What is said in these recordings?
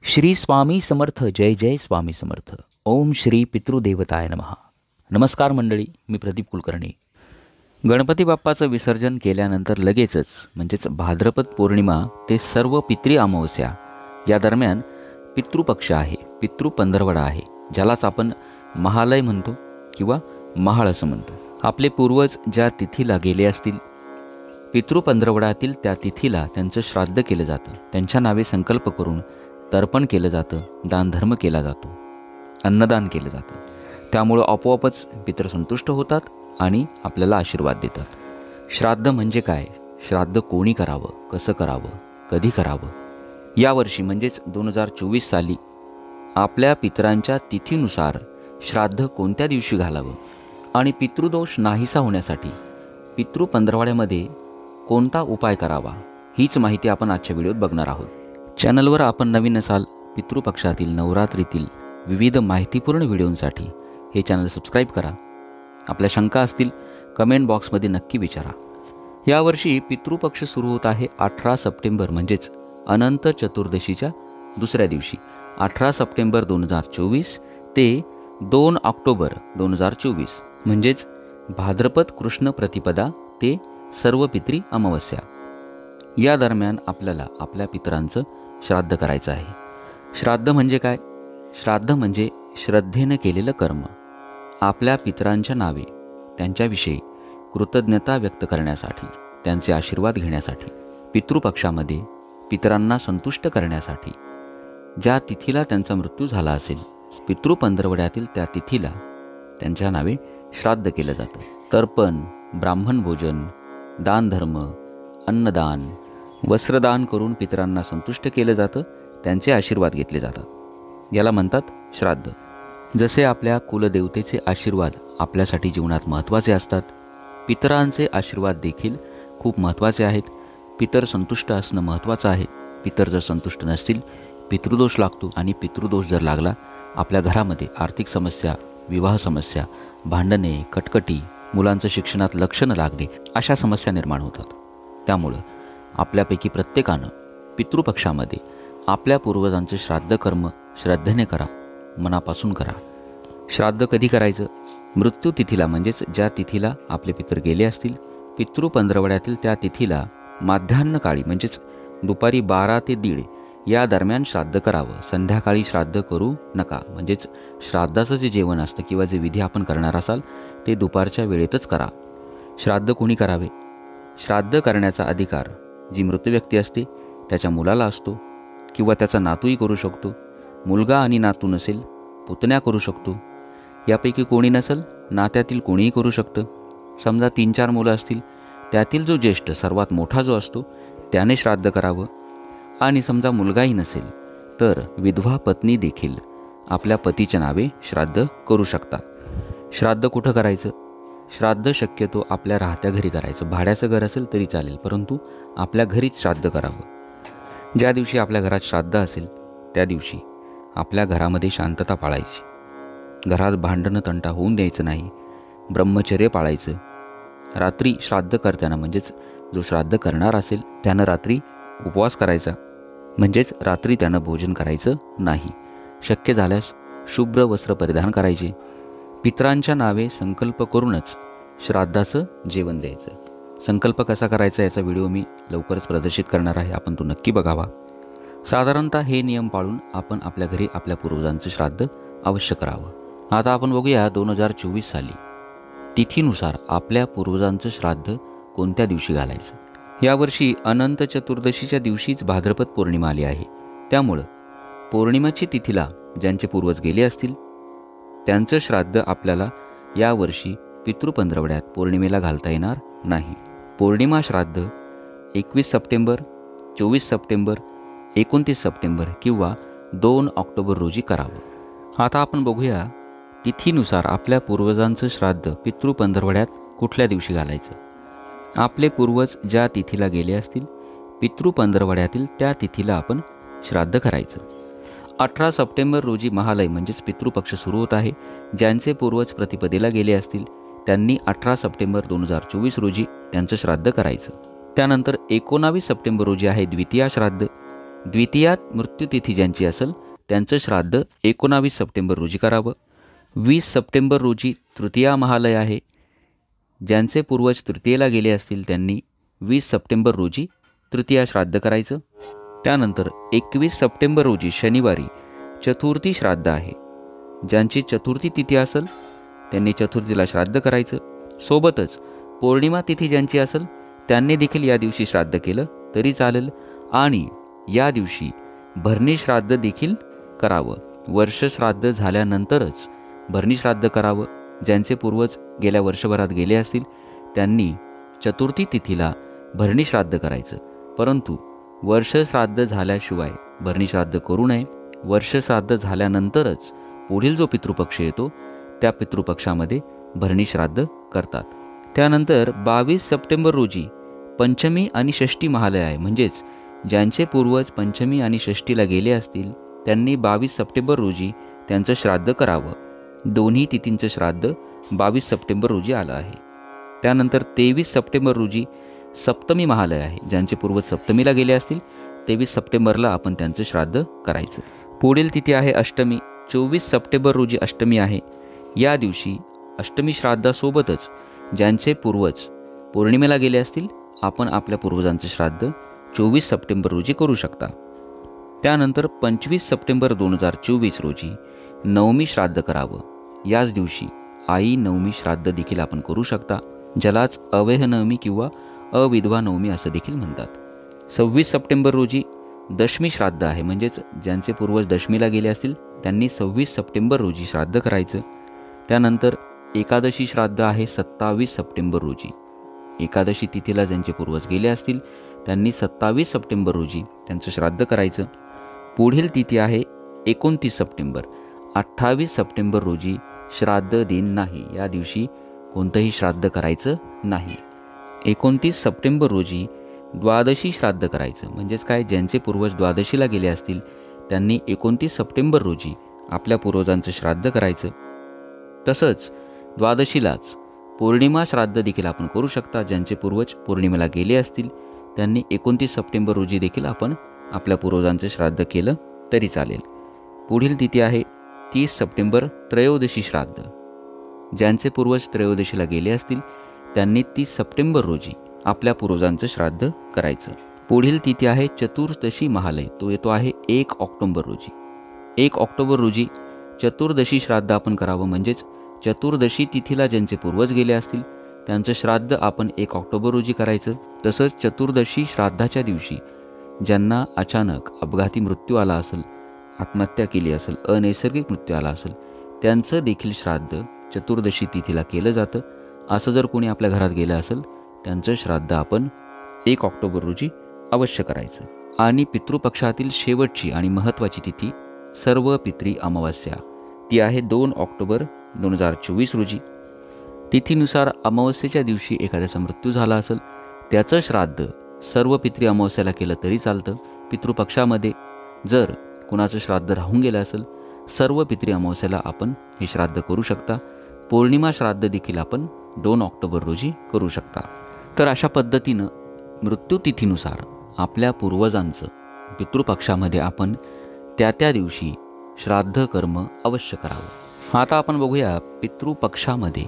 श्री स्वामी समर्थ. जय जय स्वामी समर्थ. ओम श्री पितृदेवताय नमः. नमस्कार मंडळी, मी प्रदीप कुलकर्णी. गणपती बाप्पाचं विसर्जन केल्यानंतर लगेचच म्हणजेच भाद्रपद पौर्णिमा ते सर्व पितृ अमावस्या या दरम्यान पितृपक्ष आहे, पितृ पंधरवडा आहे, ज्यालाच आपण महालय म्हणतो किंवा महाळ असं म्हणतो. आपले पूर्वज ज्या तिथीला गेले असतील, पितृ पंधरवड्यातील त्या तिथीला त्यांचं श्राद्ध केलं जातं. त्यांच्या नावे संकल्प करून तर्पण केलं जातं, दानधर्म केला जातो, अन्नदान केलं जातं. त्यामुळं आपोआपच पितृ संतुष्ट होतात आणि आपल्याला आशीर्वाद देतात. श्राद्ध म्हणजे काय, श्राद्ध कोणी करावं, कसं करावं, कधी करावं, यावर्षी म्हणजेच 2024 साली आपल्या पितरांच्या तिथीनुसार श्राद्ध कोणत्या दिवशी घालावं आणि पितृदोष नाहीसा होण्यासाठी पितृ पंधरवड्यामध्ये कोणता उपाय करावा, हीच माहिती आपण आजच्या व्हिडिओत बघणार आहोत. चॅनलवर आपण नवीन असाल, पितृपक्षातील नवरात्रीतील विविध माहितीपूर्ण व्हिडिओंसाठी हे चॅनल सबस्क्राईब करा. आपल्या शंका असतील कमेंट बॉक्समध्ये नक्की विचारा. यावर्षी पितृपक्ष सुरू होत आहे 18 सप्टेंबर म्हणजेच अनंत चतुर्दशीच्या दुसऱ्या दिवशी 18 सप्टेंबर 2024 ते 2 ऑक्टोबर 2024 म्हणजेच भाद्रपद कृष्ण प्रतिपदा ते सर्व पितृ अमावस्या या दरम्यान आपल्याला आपल्या पितरांचं श्राद्ध करायचं आहे. श्राद्ध म्हणजे काय? श्राद्ध म्हणजे श्रद्धेनं केलेलं कर्म. आपल्या पितरांच्या नावे त्यांच्याविषयी कृतज्ञता व्यक्त करण्यासाठी, त्यांचे आशीर्वाद घेण्यासाठी, पितृपक्षामध्ये पितरांना संतुष्ट करण्यासाठी ज्या तिथीला त्यांचा मृत्यू झाला असेल, पितृ पंधरवड्यातील त्या तिथीला त्यांच्या नावे श्राद्ध केलं जातं. तर्पण, ब्राह्मण भोजन, दानधर्म, अन्नदान, वस्त्रदान करून पितरांना संतुष्ट केलं जातं, त्यांचे आशीर्वाद घेतले जातात. याला म्हणतात श्राद्ध. जसे आपल्या कुलदेवतेचे आशीर्वाद आपल्यासाठी जीवनात महत्त्वाचे असतात, पितरांचे आशीर्वाद देखील खूप महत्त्वाचे आहेत. पितर संतुष्ट असणं महत्त्वाचं आहे. पितर जर संतुष्ट नसतील, पितृदोष लागतो आणि पितृदोष जर लागला, आपल्या घरामध्ये आर्थिक समस्या, विवाह समस्या, भांडणे, कटकटी, मुलांचं शिक्षणात लक्ष न लागणे, अशा समस्या निर्माण होतात. त्यामुळं आपल्यापैकी प्रत्येकानं पितृपक्षामध्ये आपल्या पूर्वजांचे श्राद्ध कर्म श्रद्धेने करा, मनापासून करा. श्राद्ध कधी करायचं? मृत्यू तिथीला म्हणजेच ज्या तिथीला आपले पितर गेले असतील, पितृ पंधरवड्यातील त्या तिथीला माध्यान्ह काळी म्हणजेच दुपारी 12 ते 1:30 या दरम्यान श्राद्ध करावं. संध्याकाळी श्राद्ध करू नका. म्हणजेच श्राद्धाचं जे जेवण असतं किंवा जे विधी आपण करणार असाल ते दुपारच्या वेळेतच करा. श्राद्ध कोणी करावे? श्राद्ध करण्याचा अधिकार जी मृत व्यक्ती असते त्याच्या मुलाला असतो किंवा त्याचा नातूही करू शकतो. मुलगा आणि नातू नसेल, पुतण्या करू शकतो. यापैकी कोणी नसेल, नात्यातील कोणीही करू शकतं. समजा 3-4 मुलं असतील, त्यातील जो ज्येष्ठ सर्वात मोठा जो असतो त्याने श्राद्ध करावं. आणि समजा मुलगाही नसेल तर विधवा पत्नी देखील आपल्या पतीच्या नावे श्राद्ध करू शकतात. श्राद्ध कुठं करायचं? श्राद्ध शक्यतो आपल्या राहत्या घरी करायचं. भाड्याचं घर असेल तरी चालेल, परंतु आपल्या घरीच श्राद्ध करावं. ज्या दिवशी आपल्या घरात श्राद्ध असेल त्या दिवशी आपल्या घरामध्ये शांतता पाळायची. घरात भांडणं तंटा होऊन द्यायचं नाही. ब्रह्मचर्य पाळायचं. रात्री श्राद्ध करताना म्हणजेच जो श्राद्ध करणार असेल त्यानं रात्री उपवास करायचा, म्हणजेच रात्री त्यानं भोजन करायचं नाही. शक्य झाल्यास शुभ्र वस्त्र परिधान करायचे. पितरांच्या नावे संकल्प करूनच श्राद्धाचं जेवण द्यायचं. संकल्प कसा करायचा याचा व्हिडिओ मी लवकरच प्रदर्शित करणार आहे, आपण तो नक्की बघावा. साधारणतः हे नियम पाळून आपण आपल्या घरी आपल्या पूर्वजांचं श्राद्ध अवश्य करावं. आता आपण बघूया 2024 साली तिथीनुसार आपल्या पूर्वजांचं श्राद्ध कोणत्या दिवशी घालायचं. यावर्षी अनंत चतुर्दशीच्या दिवशीच भाद्रपद पौर्णिमा आली आहे. त्यामुळं पौर्णिमाची तिथीला ज्यांचे पूर्वज गेले असतील त्यांचं श्राद्ध आपल्याला यावर्षी पितृ पंधरवड्यात पौर्णिमेला घालता येणार नाही. पौर्णिमा श्राद्ध 21 सप्टेंबर, 24 सप्टेंबर, 29 सप्टेंबर किंवा 2 ऑक्टोबर रोजी करावं. आता आपण बघूया तिथीनुसार आपल्या पूर्वजांचं श्राद्ध पितृ पंधरवड्यात कुठल्या दिवशी घालायचं. आपले पूर्वज ज्या तिथीला गेले असतील, पितृ पंधरवड्यातील त्या तिथीला आपण श्राद्ध करायचं. 18 सप्टेंबर रोजी महालय म्हणजेच पितृपक्ष सुरू होत आहे. ज्यांचे पूर्वज प्रतिपदेला गेले असतील त्यांनी 18 सप्टेंबर 2024 रोजी त्यांचं श्राद्ध करायचं. त्यानंतर 19 सप्टेंबर रोजी आहे द्वितीया श्राद्ध. द्वितीयात मृत्यूतिथी ज्यांची असेल त्यांचं श्राद्ध 19 सप्टेंबर रोजी करावं. 20 सप्टेंबर रोजी तृतीया महालय आहे. ज्यांचे पूर्वज तृतीयेला गेले असतील त्यांनी 20 सप्टेंबर रोजी तृतीया श्राद्ध करायचं. त्यानंतर 21 सप्टेंबर रोजी शनिवारी चतुर्थी श्राद्ध आहे. ज्यांची चतुर्थी तिथी असेल त्यांनी चतुर्थीला श्राद्ध करायचं. सोबतच पौर्णिमा तिथी ज्यांची असेल त्यांनी देखील या दिवशी श्राद्ध केलं तरी चालेल. आणि या दिवशी भरणी श्राद्ध देखील करावं. वर्ष श्राद्ध झाल्यानंतरच भरणी श्राद्ध करावं. ज्यांचे पूर्वज गेल्या वर्षभरात गेले असतील त्यांनी चतुर्थी तिथीला भरणी श्राद्ध करायचं. परंतु वर्ष श्राद्ध झाल्याशिवाय भरणी श्राद्ध करू नये. वर्ष श्राद्ध झाल्यानंतरच पुढील जो पितृपक्ष येतो त्या पितृपक्षामध्ये भरणी श्राद्ध करतात. त्यानंतर 22 सप्टेंबर रोजी पंचमी आणि षष्ठी महालय आहे. म्हणजेच ज्यांचे पूर्वज पंचमी आणि षष्ठीला गेले असतील त्यांनी 22 सप्टेंबर रोजी त्यांचं श्राद्ध करावं. दोन्ही तिथींचं श्राद्ध 22 सप्टेंबर रोजी आलं आहे. त्यानंतर 23 सप्टेंबर रोजी सप्तमी महालय आहे. ज्यांचे पूर्वज सप्तमीला गेले असतील 23 सप्टेंबरला आपण त्यांचं श्राद्ध करायचं. पुढील तिथी आहे अष्टमी. 24 सप्टेंबर रोजी अष्टमी आहे. या दिवशी अष्टमी श्राद्धासोबतच ज्यांचे पूर्वज पौर्णिमेला गेले असतील आपण आपल्या पूर्वजांचं श्राद्ध 24 सप्टेंबर रोजी करू शकता. त्यानंतर 25 सप्टेंबर 2024 रोजी नवमी श्राद्ध करावं. याच दिवशी आई नवमी श्राद्ध देखील आपण करू शकता, ज्यालाच अवैह नवमी किंवा अविधवा नवमी असं देखील म्हणतात. 26 सप्टेंबर रोजी दशमी श्राद्ध आहे. म्हणजेच ज्यांचे पूर्वज दशमीला गेले असतील त्यांनी 26 सप्टेंबर रोजी श्राद्ध करायचं. त्यानंतर एकादशी श्राद्ध आहे 27 सप्टेंबर रोजी. एकादशी तिथीला ज्यांचे पूर्वज गेले असतील त्यांनी 27 सप्टेंबर रोजी त्यांचं श्राद्ध करायचं. पुढील तिथी आहे 29 सप्टेंबर. 28 सप्टेंबर रोजी श्राद्ध दिन नाही. या दिवशी कोणतंही श्राद्ध करायचं नाही. 29 सप्टेंबर रोजी द्वादशी श्राद्ध करायचं. म्हणजेच काय, ज्यांचे पूर्वज द्वादशीला गेले असतील त्यांनी 29 सप्टेंबर रोजी आपल्या पूर्वजांचं श्राद्ध करायचं. तसंच द्वादशीलाच पौर्णिमा श्राद्ध देखील आपण करू शकता. ज्यांचे पूर्वज पौर्णिमेला गेले असतील त्यांनी 29 सप्टेंबर रोजी देखील आपण आपल्या पूर्वजांचं श्राद्ध केलं तरी चालेल. पुढील तिथी आहे 30 सप्टेंबर त्रयोदशी श्राद्ध. ज्यांचे पूर्वज त्रयोदशीला गेले असतील त्यांनी 30 सप्टेंबर रोजी आपल्या पूर्वजांचं श्राद्ध करायचं. पुढील तिथी आहे चतुर्दशी महालय. तो येतो आहे 1 ऑक्टोबर रोजी. 1 ऑक्टोबर रोजी चतुर्दशी श्राद्ध आपण करावं. म्हणजेच चतुर्दशी तिथीला ज्यांचे पूर्वज गेले असतील त्यांचं श्राद्ध आपण 1 ऑक्टोबर रोजी करायचं. तसंच चतुर्दशी श्राद्धाच्या दिवशी ज्यांना अचानक अपघाती मृत्यू आला असेल, आत्महत्या केली असेल, अनैसर्गिक मृत्यू आला असेल त्यांचं देखील श्राद्ध चतुर्दशी तिथीला केलं जातं. असं जर कोणी आपल्या घरात गेलं असेल त्यांचं श्राद्ध आपण 1 ऑक्टोबर रोजी अवश्य करायचं. आणि पितृपक्षातील शेवटची आणि महत्त्वाची तिथी सर्व पितरी अमावस्या ती आहे 2 ऑक्टोबर 2024 रोजी. तिथीनुसार अमावस्येच्या दिवशी एखाद्याचा मृत्यू झाला असेल त्याचं श्राद्ध सर्व पितरी अमावस्याला केलं तरी चालतं. पितृपक्षामध्ये जर कुणाचं श्राद्ध राहून गेलं असेल सर्व पितरी अमावस्याला आपण हे श्राद्ध करू शकता. पौर्णिमा श्राद्ध देखील आपण 2 ऑक्टोबर रोजी करू शकता. तर अशा पद्धतीनं मृत्यूतिथीनुसार आपल्या पूर्वजांचं पितृपक्षामध्ये आपण त्या दिवशी श्राद्ध कर्म अवश्य करावं. आता आपण बघूया पितृपक्षामध्ये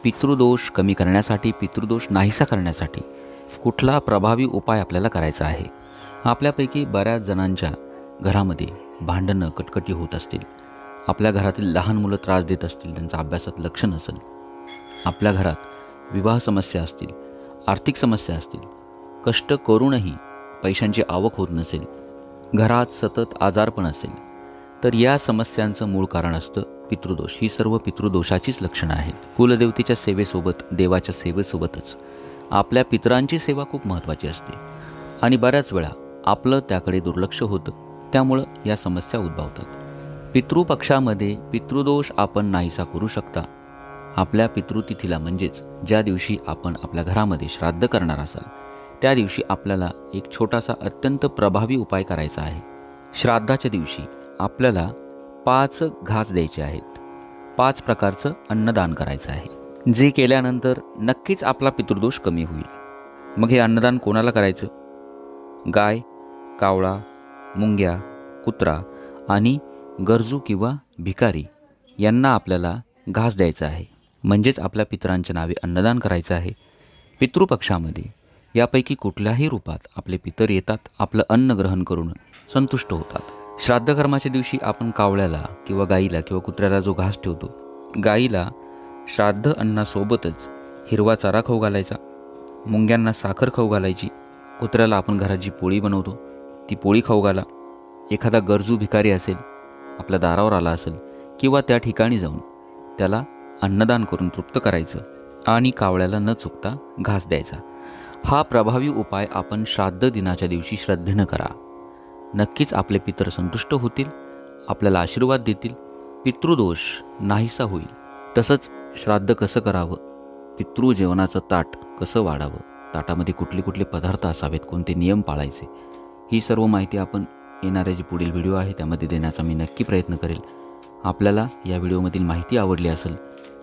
पितृदोष कमी करण्यासाठी, पितृदोष नाहीसा करण्यासाठी कुठला प्रभावी उपाय आपल्याला करायचा आहे. आपल्यापैकी बऱ्याच जणांच्या घरामध्ये भांडणं कटकटी होत असतील. आपल्या घरातील लहान मुलं त्रास देत असतील, त्यांचं अभ्यासात लक्ष नसेल. आपल्या घरात विवाह समस्या असतील, आर्थिक समस्या असतील, कष्ट करूनही पैशांची आवक होत नसेल, घरात सतत आजारपण असेल, तर या समस्यांचं मूळ कारण असतं पितृदोष. ही सर्व पितृदोषाचीच लक्षणं आहेत. कुलदेवतेच्या सेवेसोबत, देवाच्या सेवेसोबतच आपल्या पितरांची सेवा खूप महत्त्वाची असते आणि बऱ्याच वेळा आपलं त्याकडे दुर्लक्ष होतं. त्यामुळं या समस्या उद्भवतात. पितृपक्षामध्ये पितृदोष आपण नाहीसा करू शकता. आपल्या पितृतिथीला म्हणजेच ज्या दिवशी आपण आपल्या घरामध्ये श्राद्ध करणार असाल त्या दिवशी आपल्याला एक छोटासा अत्यंत प्रभावी उपाय करायचा आहे. श्राद्धाच्या दिवशी आपल्याला 5 घास द्यायचे आहेत. 5 प्रकारचं अन्नदान करायचं आहे, जे केल्यानंतर नक्कीच आपला पितृदोष कमी होईल. मग हे अन्नदान कोणाला करायचं? गाय, कावळा, मुंग्या, कुत्रा आणि गरजू किंवा भिकारी यांना आपल्याला घास द्यायचा आहे. म्हणजेच आपल्या पितरांच्या नावे अन्नदान करायचं आहे. पितृपक्षामध्ये यापैकी कुठल्याही रूपात आपले पितर येतात, आपलं अन्न ग्रहण करून संतुष्ट होतात. श्राद्ध कर्माच्या दिवशी आपण कावळ्याला किंवा गाईला किंवा कुत्र्याला जो घास ठेवतो, गाईला श्राद्ध अन्नासोबतच हिरवा चारा खाऊ घालायचा, मुंग्यांना साखर खाऊ घालायची, कुत्र्याला आपण घरात जी पोळी बनवतो ती पोळी खाऊ घाला. एखादा गरजू भिकारी असेल, आपल्या दारावर आला असेल किंवा त्या ठिकाणी जाऊन त्याला अन्नदान करून तृप्त करायचं आणि कावळ्याला न चुकता घास द्यायचा. हा प्रभावी उपाय आपण श्राद्ध दिनाच्या दिवशी श्रद्धेनं करा. नक्कीच आपले पितर संतुष्ट होतील, आपल्याला आशीर्वाद देतील, पितृदोष नाहीसा होईल. तसंच श्राद्ध कसं करावं, पितृजेवणाचं ताट कसं वाढावं, ताटामध्ये कुठले कुठले पदार्थ असावेत, कोणते नियम पाळायचे, ही सर्व माहिती आपण येणारे जे पुढील व्हिडिओ आहे त्यामध्ये देण्याचा मी नक्की प्रयत्न करेल. आपल्याला या व्हिडिओमधील माहिती आवडली असेल,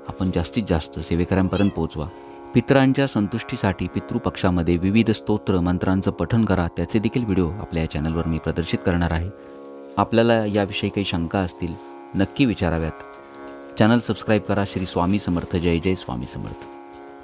आपण जास्तीत जास्त सेवेकऱ्यांपर्यंत पोहोचवा. पितरांच्या संतुष्टीसाठी पितृपक्षामध्ये विविध स्तोत्र मंत्रांचं पठण करा. त्याचे देखील व्हिडिओ आपल्या या चॅनलवर मी प्रदर्शित करणार आहे. आपल्याला याविषयी काही शंका असतील नक्की विचाराव्यात. चॅनल सबस्क्राईब करा. श्री स्वामी समर्थ. जय जय स्वामी समर्थ.